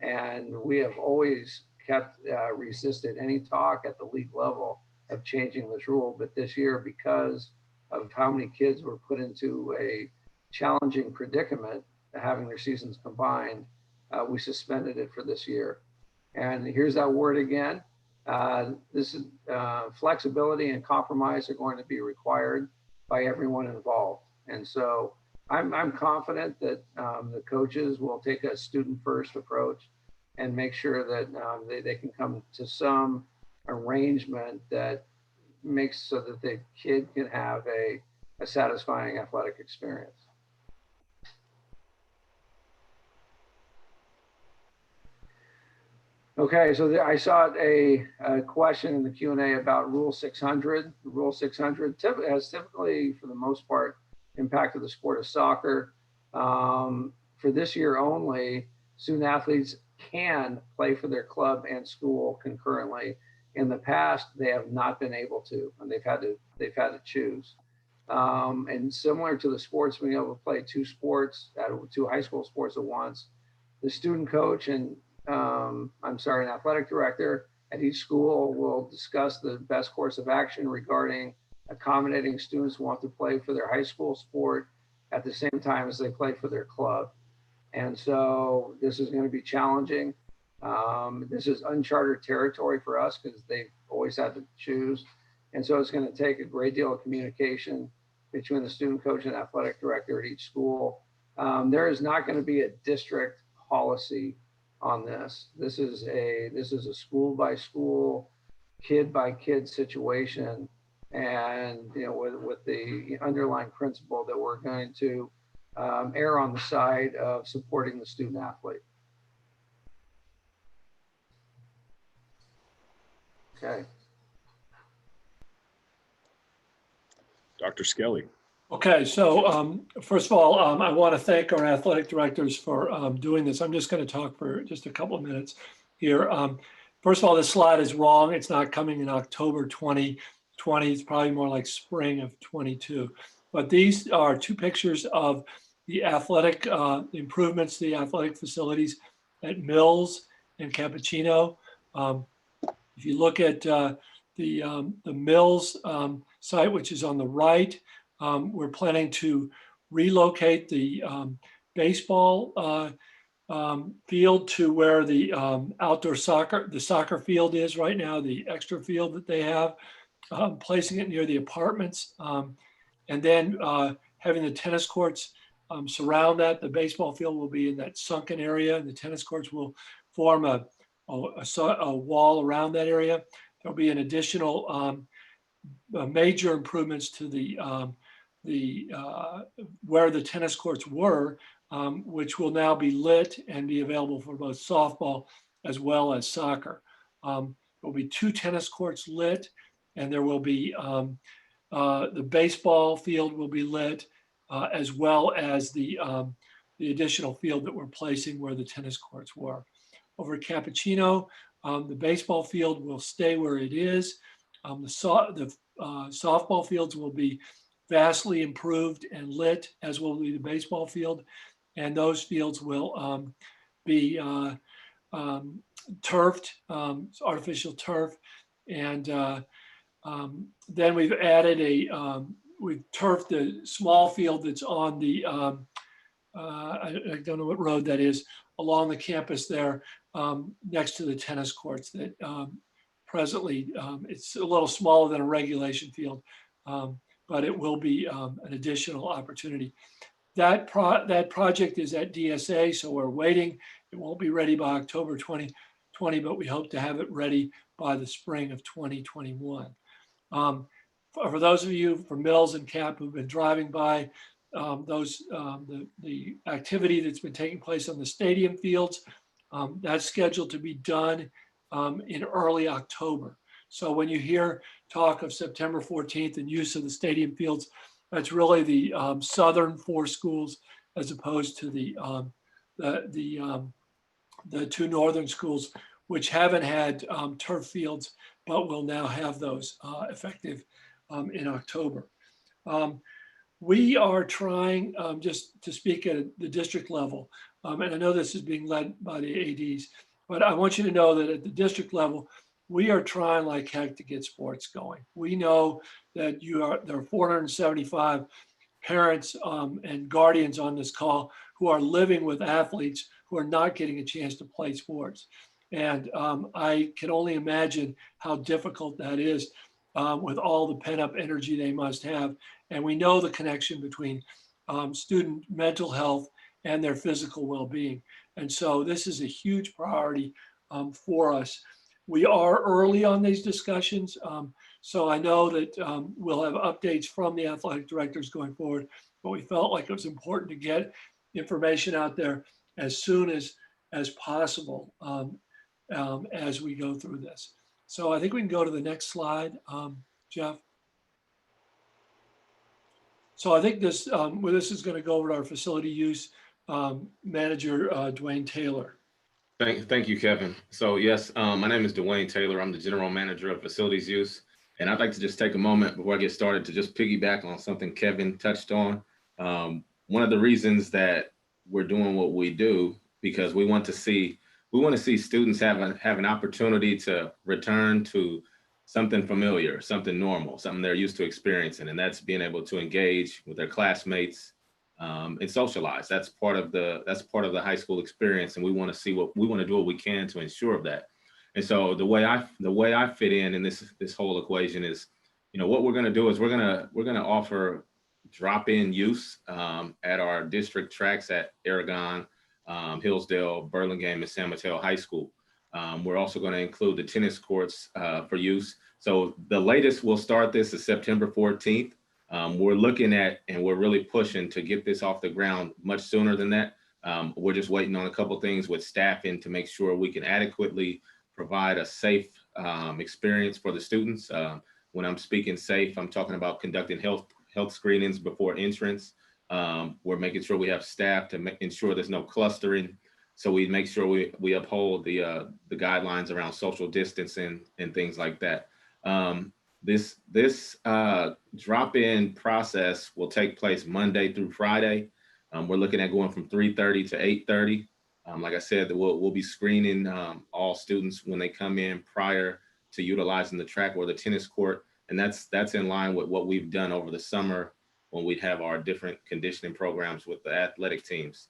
And we have always kept resisted any talk at the league level of changing this rule. But this year, because of how many kids were put into a challenging predicament, having their seasons combined, we suspended it for this year. And here's that word again. This is flexibility and compromise are going to be required by everyone involved. And so I'm confident that the coaches will take a student first approach and make sure that they can come to some arrangement that makes so that the kid can have a satisfying athletic experience. Okay, so I saw a question in the Q&A about Rule 600. Rule 600 has typically, for the most part, impacted the sport of soccer. For this year only, student athletes can play for their club and school concurrently. In the past, they have not been able to, and they've had to choose. And similar to the sports, being able to play two high school sports at once, the student coach and an athletic director at each school will discuss the best course of action regarding accommodating students who want to play for their high school sport at the same time as they play for their club. And so this is going to be challenging. This is uncharted territory for us because they've always had to choose. And so it's going to take a great deal of communication between the student coach and athletic director at each school. There is not going to be a district policy on this. This is a school by school, kid by kid situation. And with the underlying principle that we're going to err on the side of supporting the student athlete. Okay. Dr. Skelly. Okay, so first of all, I want to thank our athletic directors for doing this. I'm just going to talk for just a couple of minutes here. First of all, this slide is wrong. It's not coming in October 2020. It's probably more like spring of 22. But these are two pictures of the athletic improvements to the athletic facilities at Mills and Cappuccino. If you look at the Mills site, which is on the right, we're planning to relocate the baseball field to where the outdoor soccer field is right now, the extra field that they have, placing it near the apartments, and then having the tennis courts surround that. The baseball field will be in that sunken area, and the tennis courts will form a wall around that area. There'll be an additional major improvements to the where the tennis courts were, which will now be lit and be available for both softball as well as soccer. There'll be 2 tennis courts lit, and there will be the baseball field will be lit, as well as the additional field that we're placing where the tennis courts were. Over at Cappuccino, the baseball field will stay where it is. The softball fields will be vastly improved and lit, as will be the baseball field. And those fields will be turfed, artificial turf. And then we've added we've turfed the small field that's on the, I don't know what road that is, along the campus there, next to the tennis courts that presently, it's a little smaller than a regulation field, but it will be an additional opportunity. That project is at DSA, so we're waiting. It won't be ready by October 2020. 2020, but we hope to have it ready by the spring of 2021. For those of you from Mills and Cap who've been driving by the activity that's been taking place on the stadium fields, that's scheduled to be done in early October. So when you hear talk of September 14th and use of the stadium fields, that's really the southern 4 schools as opposed to the 2 northern schools, which haven't had turf fields, but will now have those effective in October. We are trying, just to speak at the district level, and I know this is being led by the ADs, but I want you to know that at the district level, we are trying like heck to get sports going. We know that there are 475 parents and guardians on this call who are living with athletes who are not getting a chance to play sports. And I can only imagine how difficult that is with all the pent up energy they must have. And we know the connection between student mental health and their physical well-being. And so this is a huge priority for us. We are early on these discussions. So I know that we'll have updates from the athletic directors going forward, but we felt like it was important to get information out there as soon as possible as we go through this. So I think we can go to the next slide, Jeff. So I think this is going to go over to our facility use manager, Dwayne Taylor. Thank you, Kevin. So yes, my name is Dwayne Taylor. I'm the General Manager of Facilities Use. And I'd like to just take a moment before I get started to just piggyback on something Kevin touched on. One of the reasons that we're doing what we do, because we want to see students have an opportunity to return to something familiar, something normal, something they're used to experiencing. And that's being able to engage with their classmates and socialize. That's part of the high school experience. And we want to do what we can to ensure that. And so the way I fit in this whole equation is, what we're going to do is we're going to offer drop-in use at our district tracks at Aragon, Hillsdale, Burlingame, and San Mateo High School. We're also going to include the tennis courts for use. So the latest we'll start this is September 14th. We're looking at, and we're really pushing to get this off the ground much sooner than that. We're just waiting on a couple things with staffing to make sure we can adequately provide a safe experience for the students. When I'm speaking safe, I'm talking about conducting health screenings before entrance. We're making sure we have staff to ensure there's no clustering. So we make sure we uphold the guidelines around social distancing and things like that. This drop-in process will take place Monday through Friday. We're looking at going from 3:30 to 8:30. Like I said, we'll be screening all students when they come in prior to utilizing the track or the tennis court. And that's in line with what we've done over the summer when we have our different conditioning programs with the athletic teams.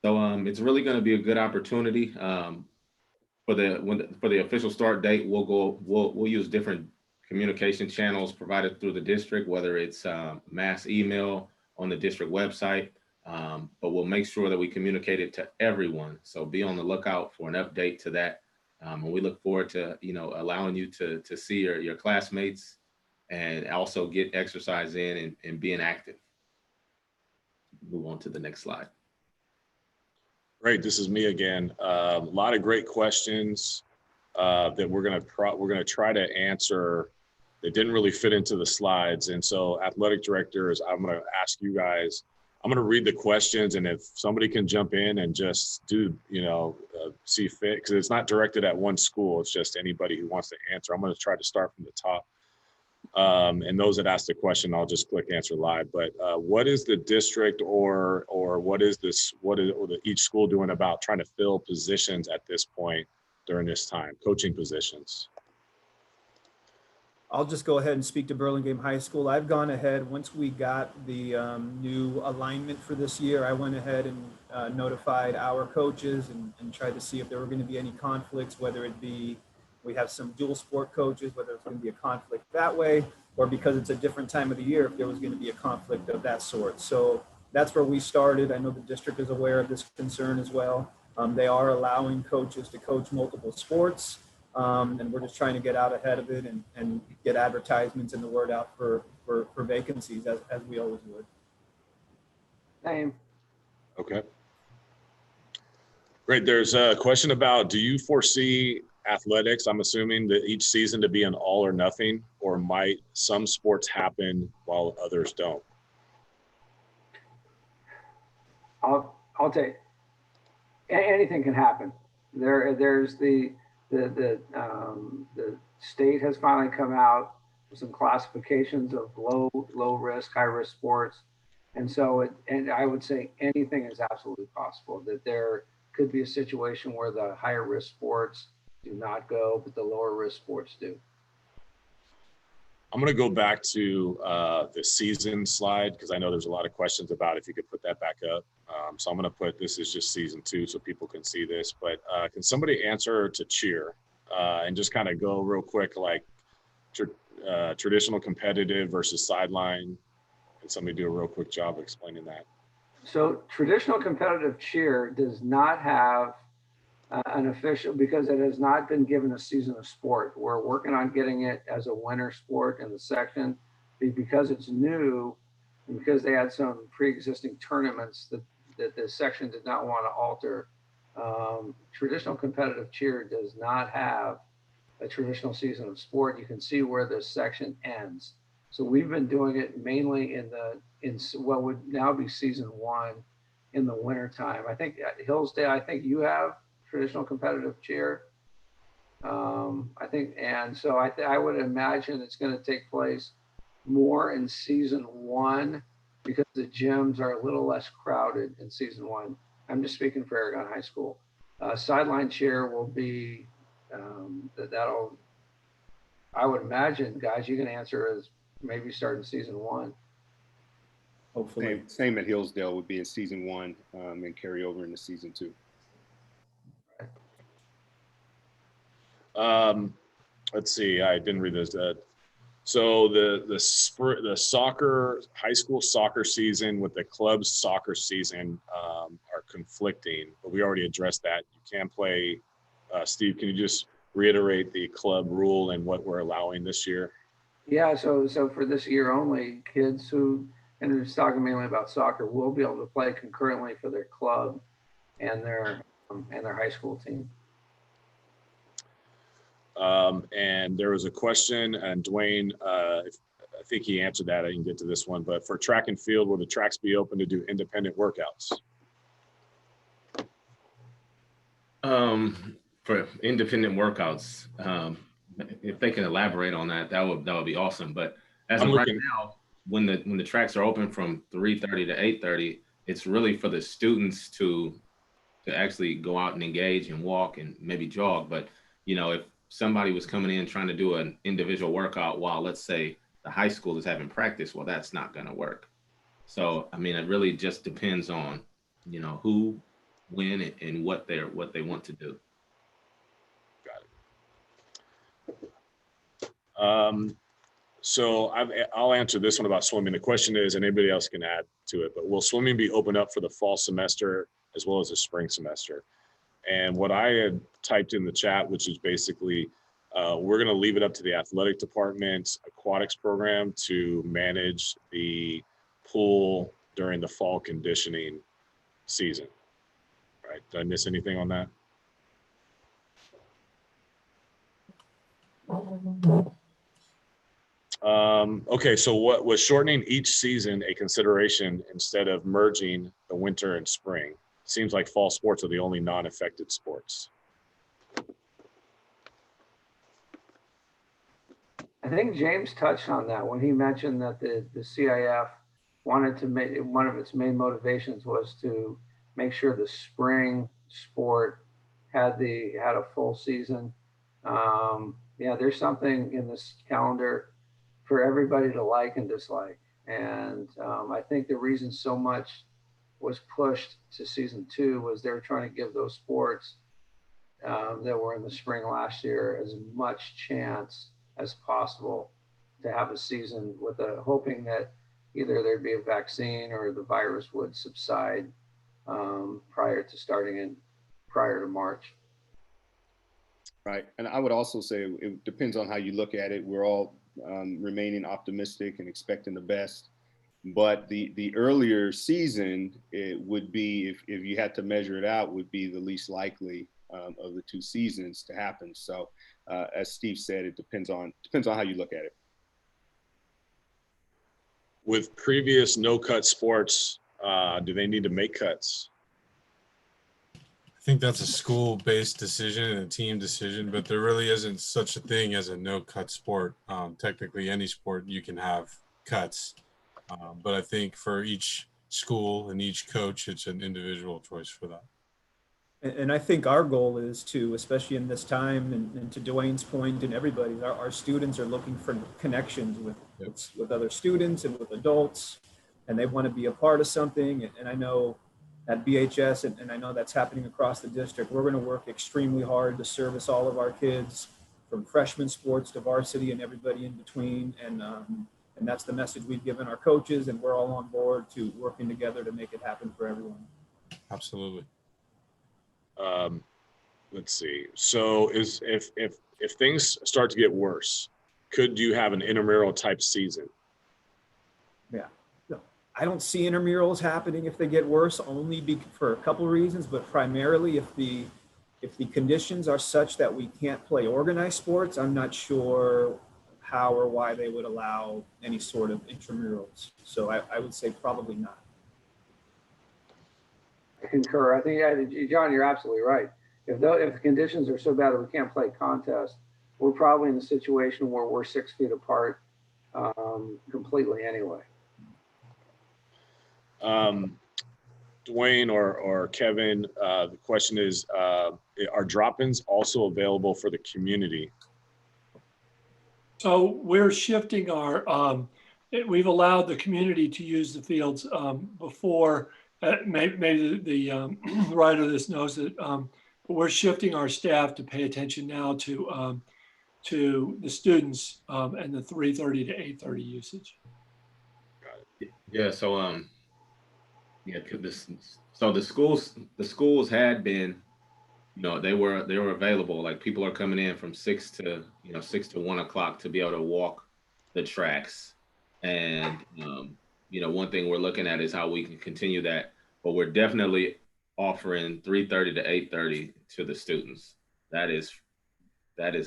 So it's really going to be a good opportunity. For the official start date, we'll use different communication channels provided through the district, whether it's mass email on the district website. But we'll make sure that we communicate it to everyone. So be on the lookout for an update to that. And we look forward to, allowing you to see your classmates and also get exercise in and being active. Move on to the next slide. Great, this is me again. A lot of great questions that we're gonna try to answer that didn't really fit into the slides. And so athletic directors, I'm gonna ask you guys, I'm gonna read the questions, and if somebody can jump in and just do, see fit, because it's not directed at one school, it's just anybody who wants to answer. I'm gonna try to start from the top. And those that ask the question, I'll just click answer live. But what is the district or what is each school doing about trying to fill positions at this point during this time, coaching positions? I'll just go ahead and speak to Burlingame High School. I've gone ahead, once we got the new alignment for this year, I went ahead and notified our coaches and tried to see if there were going to be any conflicts, whether it be we have some dual sport coaches, whether it's going to be a conflict that way, or because it's a different time of the year, if there was going to be a conflict of that sort. So that's where we started. I know the district is aware of this concern as well. They are allowing coaches to coach multiple sports, and we're just trying to get out ahead of it and get advertisements and the word out for vacancies as we always would. Same. Okay. Great. There's a question about, do you foresee athletics, I'm assuming, that each season to be an all or nothing, or might some sports happen while others don't? I'll take, anything can happen. There's the state has finally come out with some classifications of low risk, high risk sports. And so and I would say anything is absolutely possible, that there could be a situation where the higher risk sports do not go, but the lower risk sports do. I'm going to go back to the season slide, because I know there's a lot of questions about if you could put that back up. So I'm going to put, this is just season 2 so people can see this, but can somebody answer to cheer and just kind of go real quick, like traditional competitive versus sideline? Can somebody do a real quick job of explaining that? So traditional competitive cheer does not have an official, because it has not been given a season of sport. We're working on getting it as a winter sport in the section, because it's new and because they had some pre-existing tournaments that the section did not want to alter. Traditional competitive cheer does not have a traditional season of sport. You can see where this section ends. So we've been doing it mainly in what would now be season 1 in the winter time. I think at Hillsdale, I think you have traditional competitive cheer. I think, and so I would imagine it's going to take place more in season 1 because the gyms are a little less crowded in season 1. I'm just speaking for Aragon High School. Sideline cheer will be, that'll, I would imagine, guys, you can answer as maybe start in season 1. Hopefully. Same at Hillsdale would be in season 1 and carry over into season 2. Let's see, I didn't read this. So the soccer, high school soccer season with the club's soccer season are conflicting, but we already addressed that. You can play, Steve, can you just reiterate the club rule and what we're allowing this year? Yeah, so for this year only, kids who, and it's talking mainly about soccer, will be able to play concurrently for their club and their high school team. And there was a question, and Dwayne, I think he answered that. I didn't get to this one, but for track and field, will the tracks be open to do independent workouts? For independent workouts, if they can elaborate on that, that would be awesome. But as of right now, when the tracks are open from 3:30 to 8:30, it's really for the students to actually go out and engage and walk and maybe jog. But you know, if somebody was coming in trying to do an individual workout while, let's say, the high school is having practice, well, that's not going to work. So I mean, it really just depends on, you know, who, when, and what they want to do. Got it. So I'll answer this one about swimming. The question is, and anybody else can add to it, but will swimming be open up for the fall semester as well as the spring semester? And what I had typed in the chat, which is basically, we're going to leave it up to the athletic department's aquatics program to manage the pool during the fall conditioning season. Right? Did I miss anything on that? Okay, so what was shortening each season a consideration instead of merging the winter and spring? Seems like fall sports are the only non-affected sports. I think James touched on that when he mentioned that the CIF wanted to make, one of its main motivations was to make sure the spring sport had a full season. Yeah, there's something in this calendar for everybody to like and dislike. And I think the reason so much was pushed to season 2 was they were trying to give those sports that were in the spring last year as much chance as possible to have a season, with hoping that either there'd be a vaccine or the virus would subside prior to starting prior to March. Right. And I would also say it depends on how you look at it. We're all remaining optimistic and expecting the best. But the earlier season, it would be, if you had to measure it out, would be the least likely of the two seasons to happen. So as Steve said, it depends on how you look at it. With previous no-cut sports, do they need to make cuts? I think that's a school-based decision and a team decision, but there really isn't such a thing as a no-cut sport. Technically, any sport you can have cuts, but I think for each school and each coach, it's an individual choice for that. And I think our goal is to, especially in this time, and to Dwayne's point and everybody, our students are looking for connections with other students and with adults, and they want to be a part of something. And I know at BHS, and I know that's happening across the district, we're going to work extremely hard to service all of our kids, from freshman sports to varsity and everybody in between. And that's the message we've given our coaches, and we're all on board to working together to make it happen for everyone. Absolutely. Let's see. So if things start to get worse, could you have an intramural type season? Yeah. No, I don't see intramurals happening if they get worse, only for a couple of reasons, but primarily if the conditions are such that we can't play organized sports, I'm not sure how or why they would allow any sort of intramurals. So I would say probably not. I concur. I think, yeah, John, you're absolutely right. If the conditions are so bad that we can't play contests, we're probably in a situation where we're 6 feet apart completely anyway. Dwayne or Kevin, the question is, are drop-ins also available for the community? So we're shifting our, we've allowed the community to use the fields before, maybe the writer of this knows it, but we're shifting our staff to pay attention now to the students and the 3:30 to 8:30 usage. Yeah. So yeah, so the schools had been, they were available. Like, people are coming in from 6 to 1 o'clock to be able to walk the tracks. And one thing we're looking at is how we can continue that, but we're definitely offering 3:30 to 8:30 to the students. That is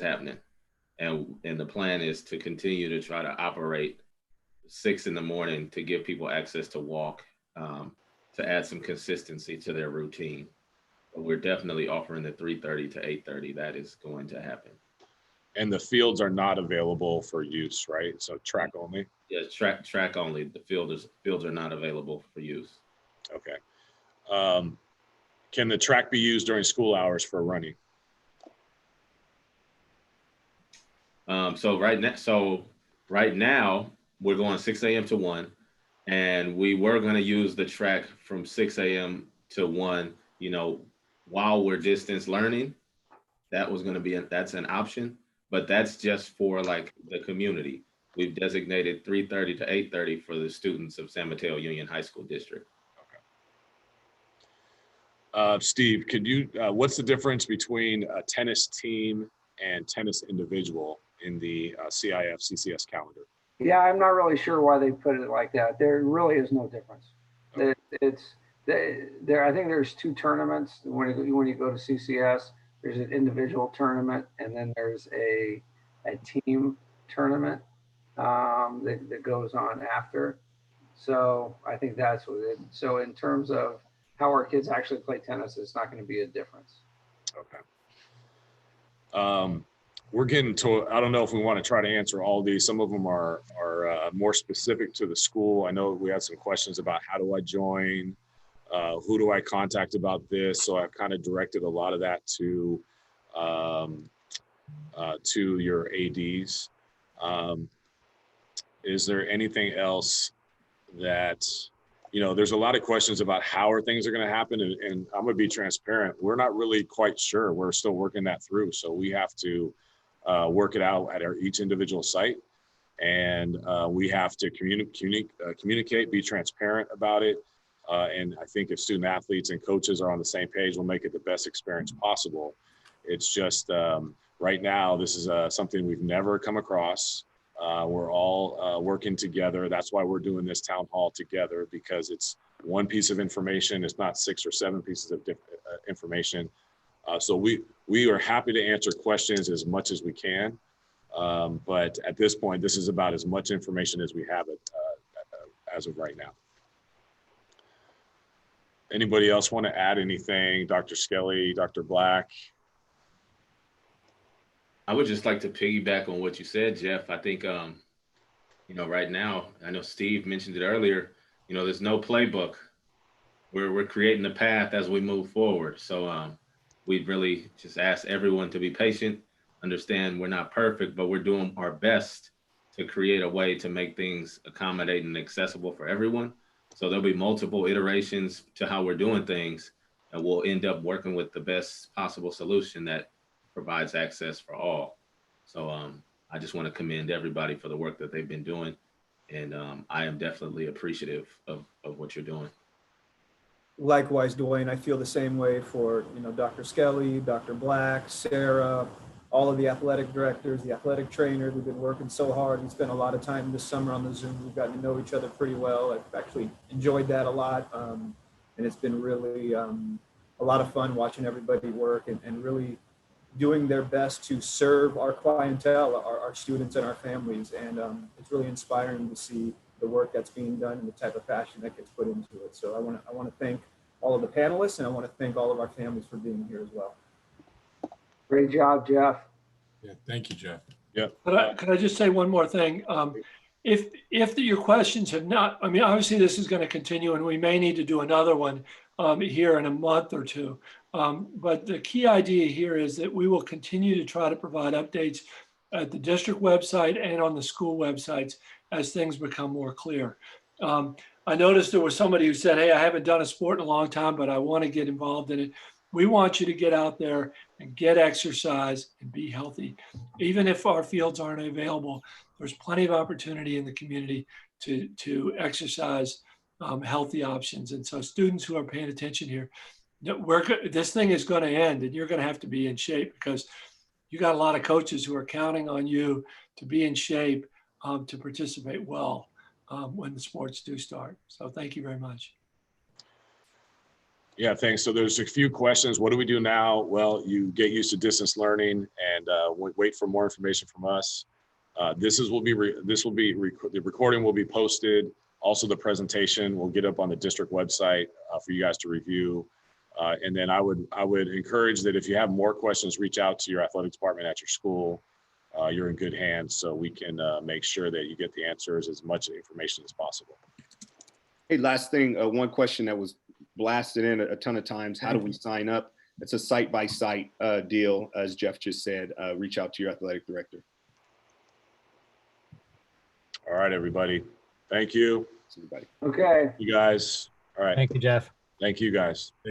happening. And the plan is to continue to try to operate 6 in the morning to give people access to walk, to add some consistency to their routine. But we're definitely offering the 3:30 to 8:30. That is going to happen. And the fields are not available for use, right? So track only? Yeah, track only. The fields are not available for use. Okay. Can the track be used during school hours for running? So right now we're going 6 a.m. to 1, and we were going to use the track from 6 a.m. to 1. While we're distance learning, that's an option, but that's just for like the community. We've designated 3:30 to 8:30 for the students of San Mateo Union High School District. Okay. Steve, what's the difference between a tennis team and tennis individual in the CIF CCS calendar? Yeah, I'm not really sure why they put it like that. There really is no difference. Okay. I think there's 2 tournaments. When you go to CCS, there's an individual tournament, and then there's a team tournament that goes on after. So I think that's what it is. So in terms of how our kids actually play tennis, it's not going to be a difference. Okay. We're getting to, I don't know if we want to try to answer all these. Some of them are more specific to the school. I know we had some questions about how do I join? Who do I contact about this? So I've kind of directed a lot of that to your ADs. Is there anything else that, there's a lot of questions about how things are going to happen, and I'm going to be transparent. We're not really quite sure. We're still working that through. So we have to work it out at each individual site, and we have to communicate, be transparent about it. And I think if student athletes and coaches are on the same page, we'll make it the best experience possible. It's just right now, this is something we've never come across. We're all working together. That's why we're doing this town hall together, because it's one piece of information. It's not 6 or 7 pieces of information. So we are happy to answer questions as much as we can. But at this point, this is about as much information as we have as of right now. Anybody else want to add anything? Dr. Skelly, Dr. Black? I would just like to piggyback on what you said, Jeff. I think, right now, I know Steve mentioned it earlier, there's no playbook. We're creating a path as we move forward. So we'd really just ask everyone to be patient, understand we're not perfect, but we're doing our best to create a way to make things accommodating and accessible for everyone. So there'll be multiple iterations to how we're doing things, and we'll end up working with the best possible solution that provides access for all. So I just want to commend everybody for the work that they've been doing. And I am definitely appreciative of what you're doing. Likewise, Dwayne, I feel the same way for, Dr. Skelly, Dr. Black, Sarah, all of the athletic directors, the athletic trainers. We've been working so hard. We spent a lot of time this summer on the Zoom. We've gotten to know each other pretty well. I've actually enjoyed that a lot. And it's been really a lot of fun watching everybody work and really doing their best to serve our clientele, our students and our families. And it's really inspiring to see the work that's being done and the type of passion that gets put into it. So I want to thank all of the panelists, and I want to thank all of our families for being here as well. Great job, Jeff. Yeah, thank you, Jeff. Yeah. Could I just say one more thing? If your questions have not, obviously this is going to continue, and we may need to do another one here in a month or two. But the key idea here is that we will continue to try to provide updates at the district website and on the school websites as things become more clear. I noticed there was somebody who said, hey, I haven't done a sport in a long time, but I want to get involved in it. We want you to get out there and get exercise and be healthy. Even if our fields aren't available, there's plenty of opportunity in the community to exercise healthy options. And so students who are paying attention here, this thing is going to end, and you're going to have to be in shape, because you got a lot of coaches who are counting on you to be in shape to participate well when the sports do start. So thank you very much. Yeah, thanks. So there's a few questions. What do we do now? Well, you get used to distance learning and wait for more information from us. The recording will be posted. Also, the presentation will get up on the district website for you guys to review. And then I would encourage that if you have more questions, reach out to your athletic department at your school. You're in good hands, so we can make sure that you get the answers, as much information as possible. Hey, last thing, one question that was blasted in a ton of times. How do we sign up? It's a site-by-site deal, as Jeff just said. Reach out to your athletic director. All right, everybody. Thank you. Everybody. Okay. You guys. All right. Thank you, Jeff. Thank you, guys.